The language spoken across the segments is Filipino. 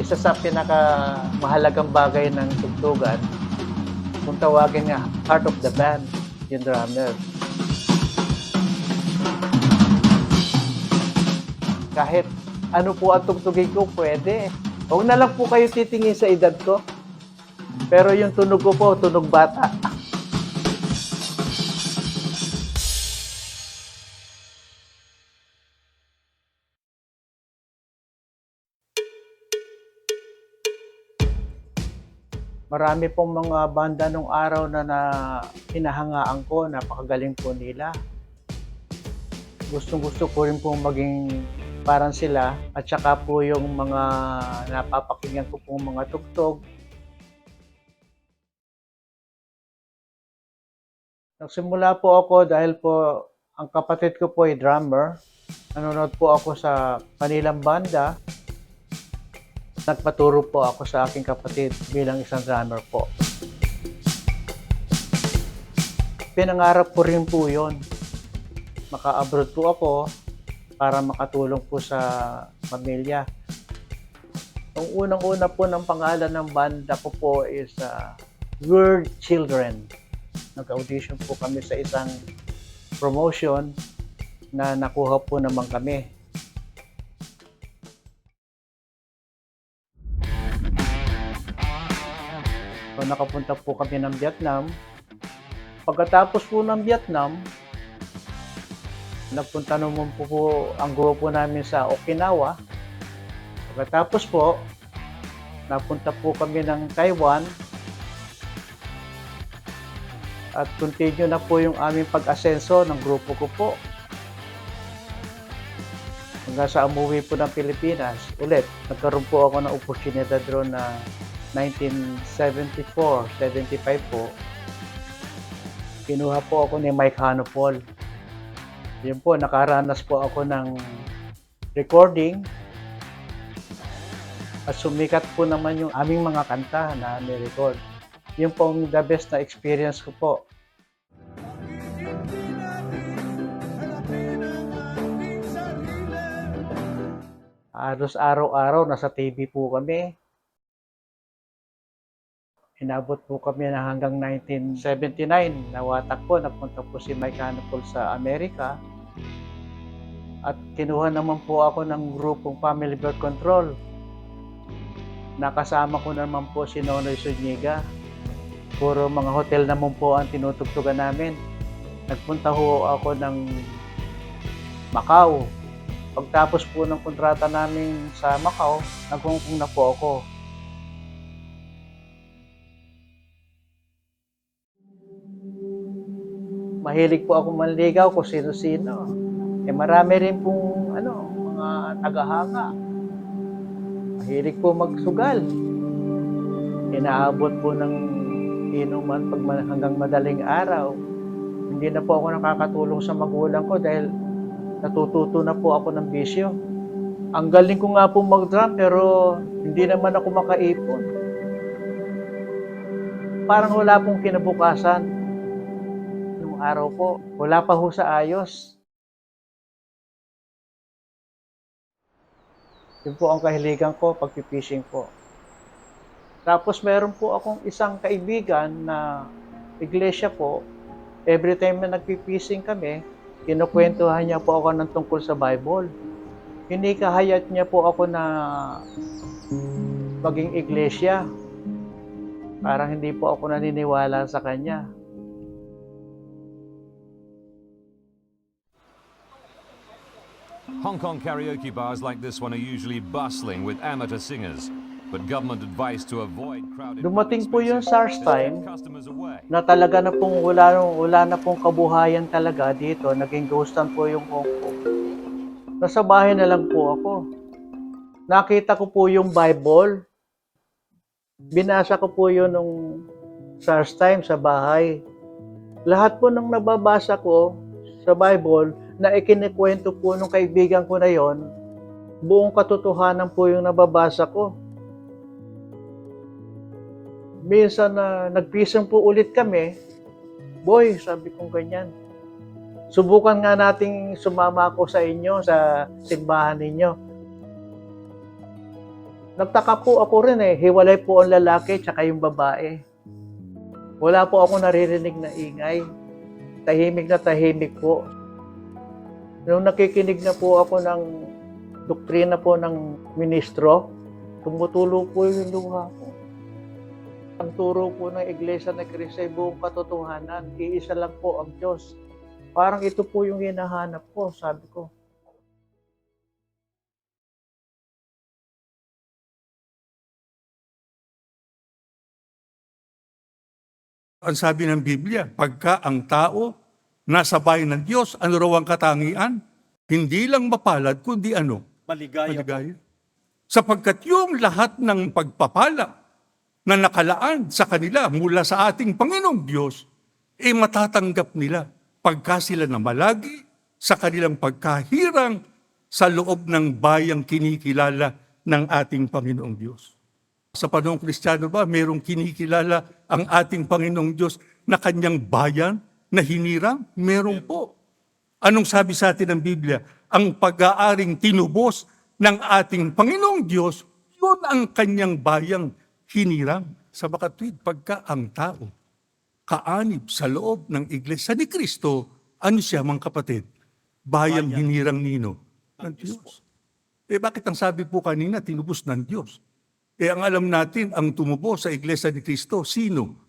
isa sa pinakamahalagang bagay ng tugtugan, kung tawagin nga, heart of the band, yung drummer. Kahit ano po ang tugtugin ko, pwede. Huwag na lang po kayo titingin sa edad ko. Pero yung tunog ko po, tunog bata. Marami pong mga banda nung araw na hinahangaan ko, napakagaling po nila. Gustong-gusto ko rin pong maging parang sila at saka po yung mga napapakinggan ko pong mga tugtog. Nagsimula po ako dahil po ang kapatid ko po ay drummer. Nanonood po ako sa kanilang banda. Nagpaturo po ako sa aking kapatid bilang isang drummer po. Pinangarap ko rin po yun. Maka-abroad po ako para makatulong po sa pamilya. Ang unang-una po ng pangalan ng banda ko po is Word Children. Nag-audition po kami sa isang promotion na nakuha po naman kami. So, nakapunta po kami ng Vietnam. Pagkatapos po ng Vietnam, nagpunta naman po ang grupo namin sa Okinawa. Pagkatapos po, napunta po kami ng Taiwan. At continue na po yung aming pag-asenso ng grupo ko po. Hanggang sa umuwi po ng Pilipinas, ulit, nagkaroon po ako ng oportunidad doon na 1974-75 po. Kinuha po ako ni Mike Hanopol. Yun po, nakaranas po ako ng recording at sumikat po naman yung aming mga kanta na ni-record. Yun po ang the best na experience ko po. Halos araw-araw nasa TV po kami. Inabot po kami na hanggang 1979. Nawatak po, napunta po si Mike Hanopol sa Amerika. At kinuha naman po ako ng grupong Family Birth Control. Nakasama ko naman po si Nonoy Zuniga. Puro mga hotel naman po ang tinutugtugan namin. Nagpunta ho ako ng Macau. Pagtapos po ng kontrata namin sa Macau, nag-Hong na po ako. Mahilig po ako manligaw kung sino-sino. Marami rin pong mga tagahanga. Mahilig po magsugal. Inaabot po ng inuman hanggang madaling araw. Hindi na po ako nakakatulong sa magulang ko dahil natututo na po ako ng bisyo. Ang galing ko nga po mag-drum pero hindi naman ako makaipon. Parang wala pong kinabukasan. Nung araw po, wala pa ho sa ayos. Yun po ang kahiligan ko, pagpipishing po. Tapos meron po akong isang kaibigan na iglesia po. Every time na nagpipishing kami, kinukwentuhan niya po ako ng tungkol sa Bible. Hinikahayat niya po ako na maging iglesia. Parang hindi po ako naniniwala sa kanya. Hong Kong karaoke bars like this one are usually bustling with amateur singers, but government advice to avoid crowded Dumating po yung SARS time customers away. na talaga na pong wala na pong kabuhayan talaga dito. Naging ghostan po yung Hong Kong. Nasa bahay na lang po ako. Nakita ko po yung Bible. Binasa ko po yun nung SARS time sa bahay. Lahat po ng nababasa ko sa Bible na ikinikwento po nung kaibigan ko na yon, buong katotohanan po yung nababasa ko. Minsan na nagpisang po ulit kami, boy, sabi kong ganyan, subukan nga nating sumama ako sa inyo, sa simbahan ninyo. Nagtaka po ako rin eh, hiwalay po ang lalaki tsaka yung babae. Wala po ako naririnig na ingay. Tahimik na tahimik po. Nung nakikinig na po ako ng doktrina po ng ministro, tumutulo po yung luha ko. Ang turo po ng Iglesia ni Cristo ay buong katotohanan. Iisa lang po ang Diyos. Parang ito po yung hinahanap ko, sabi ko. Ang sabi ng Biblia, pagka ang tao nasa bayan ng Diyos, ano raw ang katangian? Hindi lang mapalad, kundi ano? Maligaya. Maligaya. Sapagkat yung lahat ng pagpapala na nakalaan sa kanila mula sa ating Panginoong Diyos, matatanggap nila pagka sila na malagi sa kanilang pagkahirang sa loob ng bayang kinikilala ng ating Panginoong Diyos. Sa panahong Kristiyano ba, mayroong kinikilala ang ating Panginoong Diyos na kanyang bayan na hinirang? Meron po. Anong sabi sa atin ng Biblia? Ang pag-aaring tinubos ng ating Panginoong Diyos, yun ang kanyang bayang hinirang. Sa makatwid, pagka ang tao kaanib sa loob ng Iglesia ni Kristo, ano siya mga kapatid? Bayang hinirang nino ng Diyos. Bakit ang sabi po kanina, tinubos ng Diyos? Ang alam natin, ang tumubo sa Iglesia ni Cristo, sino?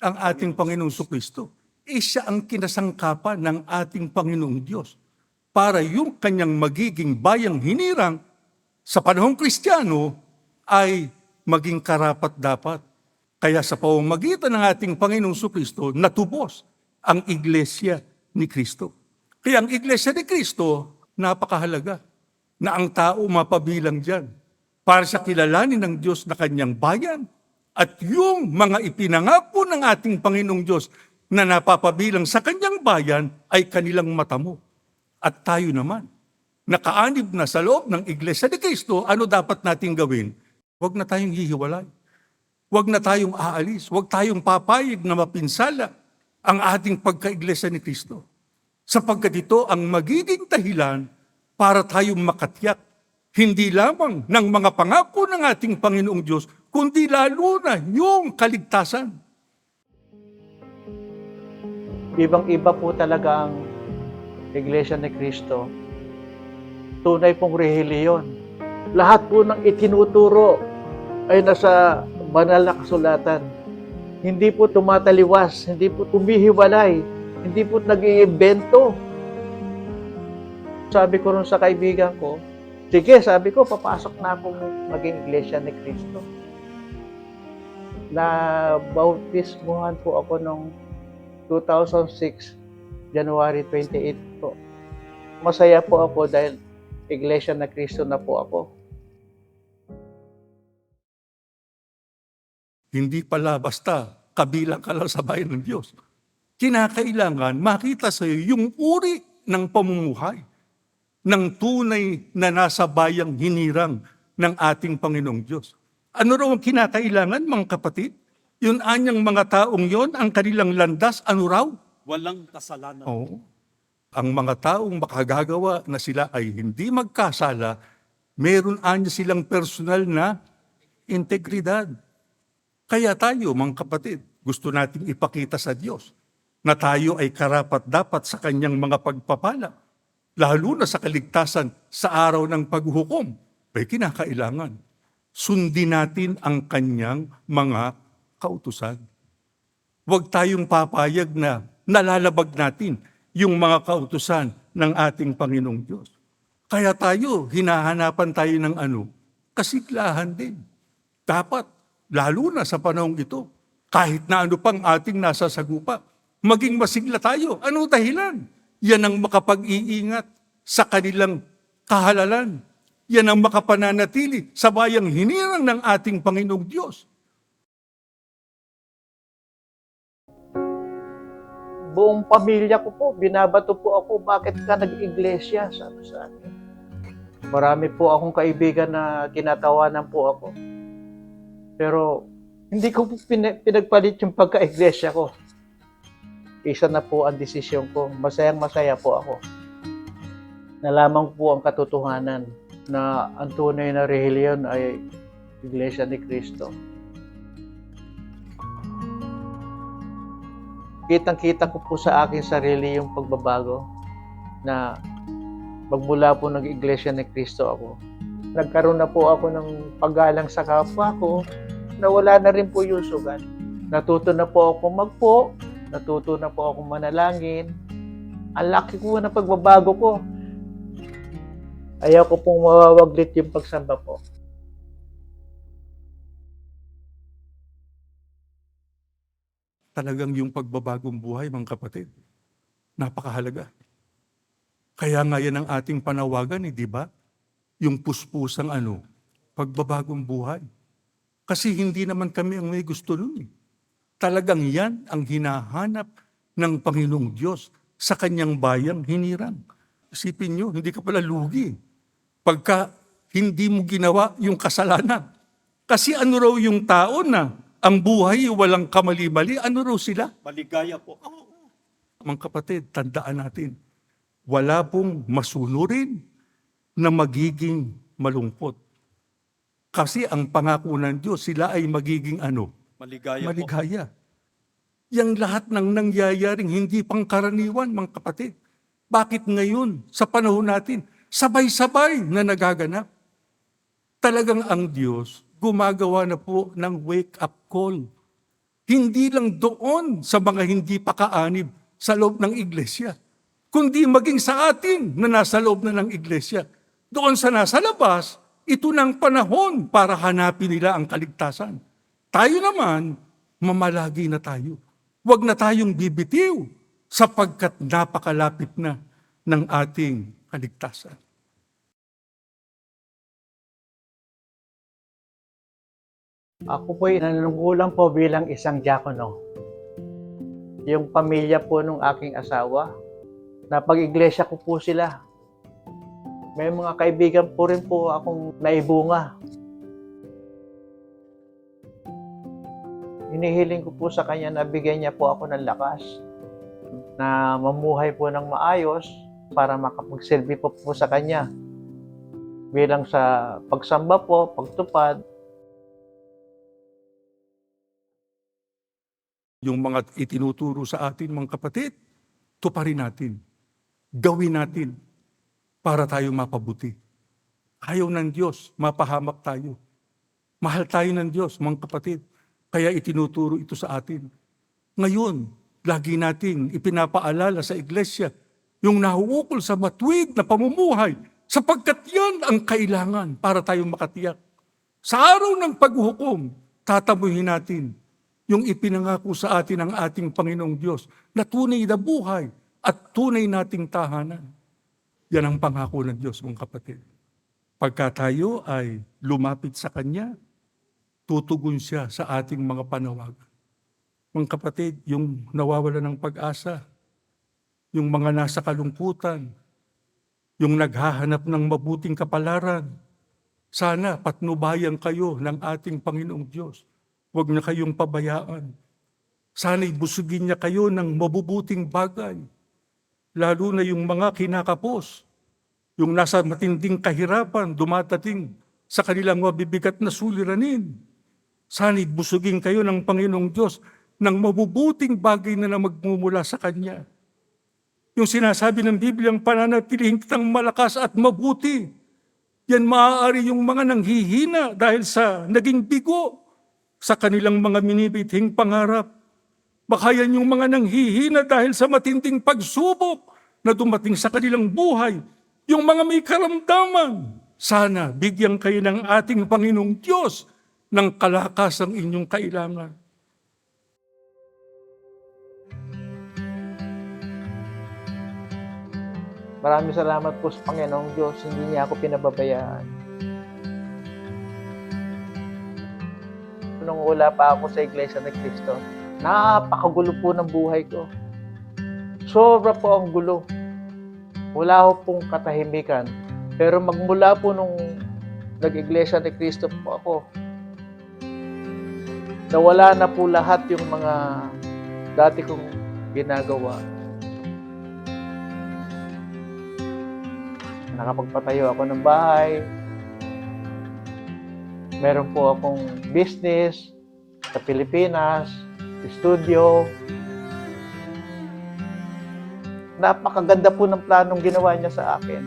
Ang ating Panginoong Kristo. Siya ang kinasangkapan ng ating Panginoong Diyos para yung kanyang magiging bayang hinirang sa panahong Kristiyano ay maging karapat-dapat. Kaya sa pamamagitan ng ating Panginoong Kristo, natubos ang Iglesia ni Cristo. Kaya ang Iglesia ni Cristo, napakahalaga na ang tao mapabilang dyan para sa kilalanin ng Diyos na kanyang bayan at yung mga ipinangako ng ating Panginoong Diyos na napapabilang sa kanyang bayan ay kanilang matamo. At tayo naman, nakaanib na sa loob ng Iglesia ni Cristo, ano dapat nating gawin? Huwag na tayong hihiwalay. Huwag na tayong aalis. Huwag tayong papayag na mapinsala ang ating pagka-Iglesia ni Cristo. Sapagkat ito ang magiging dahilan para tayong makatiyak hindi lamang ng mga pangako ng ating Panginoong Diyos, kundi lalo na yung kaligtasan. Ibang-iba po talaga ang Iglesia ni Cristo. Tunay pong relihiyon. Lahat po ng itinuturo ay nasa banal na kasulatan. Hindi po tumataliwas, hindi po tumihiwalay, hindi po nag-iimbento. Sabi ko rin sa kaibigan ko, sige, sabi ko, papasok na akong maging Iglesia ni Cristo. Na-bautismuhan po ako noong 2006, January 28 po. Masaya po ako dahil Iglesia ni Cristo na po ako. Hindi pala basta kabilang ka lang sa bayan ng Diyos. Kinakailangan makita sa iyo yung uri ng pamumuhay ng tunay na nasa bayang hinirang ng ating Panginoong Diyos. Ano raw ang kinakailangan, mga kapatid? Yun anyang mga taong yon, ang kanilang landas, ano raw? Walang kasalanan. Oo. Ang mga taong makagagawa na sila ay hindi magkasala, meron anya silang personal na integridad. Kaya tayo, mga kapatid, gusto nating ipakita sa Diyos na tayo ay karapat-dapat sa kanyang mga pagpapala. Lalo na sa kaligtasan sa araw ng paghuhukom, ay kinakailangan. Sundin natin ang kanyang mga kautusan. Huwag tayong papayag na nalalabag natin yung mga kautusan ng ating Panginoong Diyos. Kaya tayo, hinahanapan tayo ng kasiglahan din. Dapat, lalo na sa panahong ito, kahit na ano pang ating nasa sagupa, maging masigla tayo. Ano dahilan? Yan ang makapag-iingat sa kanilang kahalalan. Yan ang makapananatili sa bayang hinirang ng ating Panginoong Diyos. Buong pamilya ko po, binabato po ako, bakit ka nag-iglesia? Sabi sa akin. Marami po akong kaibigan na kinatawanan po ako. Pero hindi ko po pinagpalit yung pagka-iglesia ko. Isa na po ang desisyon ko. Masayang-masaya po ako. Nalaman ko po ang katotohanan na ang tunay na relihiyon ay Iglesia ni Cristo. Kitang-kita ko po sa aking sarili yung pagbabago na magmula po nag-Iglesia ni Cristo ako. Nagkaroon na po ako ng paggalang sa kapwa ko na wala na rin po yung sugat. Natuto na po ako magpo, natuto na po ako manalangin. Ang laki po ng pagbabago ko. Ayaw ko pong mawawaglit yung pagsamba po. Talagang yung pagbabagong buhay, mga kapatid, napakahalaga. Kaya nga yan ang ating panawagan, di ba? Yung puspusang pagbabagong buhay. Kasi hindi naman kami ang may gusto nun. Talagang yan ang hinahanap ng Panginoong Diyos sa kanyang bayang hinirang. Isipin nyo, hindi ka pala lugi pagka hindi mo ginawa yung kasalanan. Kasi ano raw yung tao na ang buhay walang kamali-mali, ano raw sila? Maligaya po. Mga kapatid, tandaan natin, wala pong masunurin na magiging malungkot. Kasi ang pangako ng Diyos, sila ay magiging Maligaya po. maligaya. Yang lahat ng nangyayaring hindi pangkaraniwan, mga kapatid. Bakit ngayon, sa panahon natin, sabay-sabay na nagaganap? Talagang ang Diyos gumagawa na po ng wake-up call. Hindi lang doon sa mga hindi pa kaanib sa loob ng iglesia, kundi maging sa atin na nasa loob na ng iglesia. Doon sa nasa labas, ito ng panahon para hanapin nila ang kaligtasan. Tayo naman, mamalagi na tayo. Huwag na tayong bibitiw sapagkat napakalapit na ng ating kaligtasan. Ako po'y nanunungkulan po bilang isang diakono. Yung pamilya po nung aking asawa, napag-iglesia ko po sila. May mga kaibigan po rin po akong naibunga. Hinihiling ko po sa kanya na bigyan niya po ako ng lakas na mamuhay po ng maayos para makapagsilbi po sa kanya. Bilang sa pagsamba po, pagtupad. Yung mga itinuturo sa atin, mga kapatid, tuparin natin. Gawin natin para tayo mapabuti. Ayaw ng Diyos, mapahamak tayo. Mahal tayo ng Diyos, mga kapatid. Kaya itinuturo ito sa atin. Ngayon, lagi nating ipinapaalala sa iglesia yung nahuukol sa matuwid na pamumuhay sapagkat yan ang kailangan para tayo makatiyak. Sa araw ng paghuhukom, tatamuhin natin yung ipinangako sa atin ng ating Panginoong Diyos na tunay na buhay at tunay nating tahanan. Yan ang pangako ng Diyos, mga kapatid. Pagka tayo ay lumapit sa Kanya, tutugon siya sa ating mga panawagan. Mga kapatid, yung nawawala ng pag-asa, yung mga nasa kalungkutan, yung naghahanap ng mabuting kapalaran, sana patnubayan kayo ng ating Panginoong Diyos. Huwag na kayong pabayaan. Sana'y busugin niya kayo ng mabubuting bagay. Lalo na yung mga kinakapos, yung nasa matinding kahirapan, dumatating sa kanilang mabibigat na suliranin. Sana'y busugin kayo ng Panginoong Diyos ng mabubuting bagay na magmumula sa Kanya. Yung sinasabi ng Biblia, ang pananatilihin kitang malakas at mabuti. Yan maaari yung mga nanghihina dahil sa naging bigo sa kanilang mga minibithing pangarap. Baka yan yung mga nanghihina dahil sa matinding pagsubok na dumating sa kanilang buhay. Yung mga may karamdaman, sana bigyan kayo ng ating Panginoong Diyos ng kalakasang inyong kailangan. Maraming salamat po sa Panginoong Diyos, hindi niya ako pinababayaan. Nung wala pa ako sa Iglesia ni Cristo, napakagulo po ng buhay ko. Sobra po ang gulo. Wala ko pong katahimikan. Pero magmula po nung nag-Iglesia ni Cristo po ako, nawala na po lahat yung mga dati kong ginagawa. Nakapagpatayo ako ng bahay. Meron po akong business sa Pilipinas, studio. Napakaganda po ng planong ginawa niya sa akin.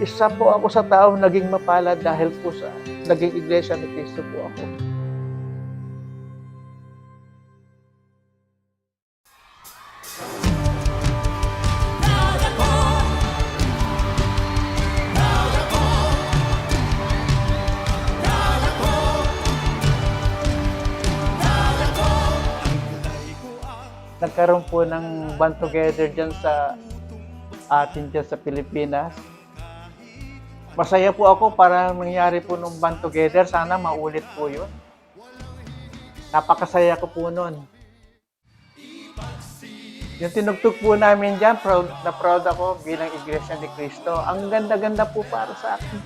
Isa po ako sa taong naging mapalad dahil po sa naging Iglesia ni Cristo po ako. Nagkaroon po ng band together dyan sa atin dyan sa Pilipinas. Masaya po ako para nangyari po nung band together. Sana maulit po yun. Napakasaya ko po nun. Yung tinugtog po namin dyan, proud ako bilang Iglesia ni Cristo. Ang ganda-ganda po para sa akin.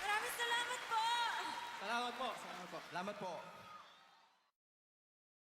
Maraming salamat po! Salamat po. Salamat po. Salamat po.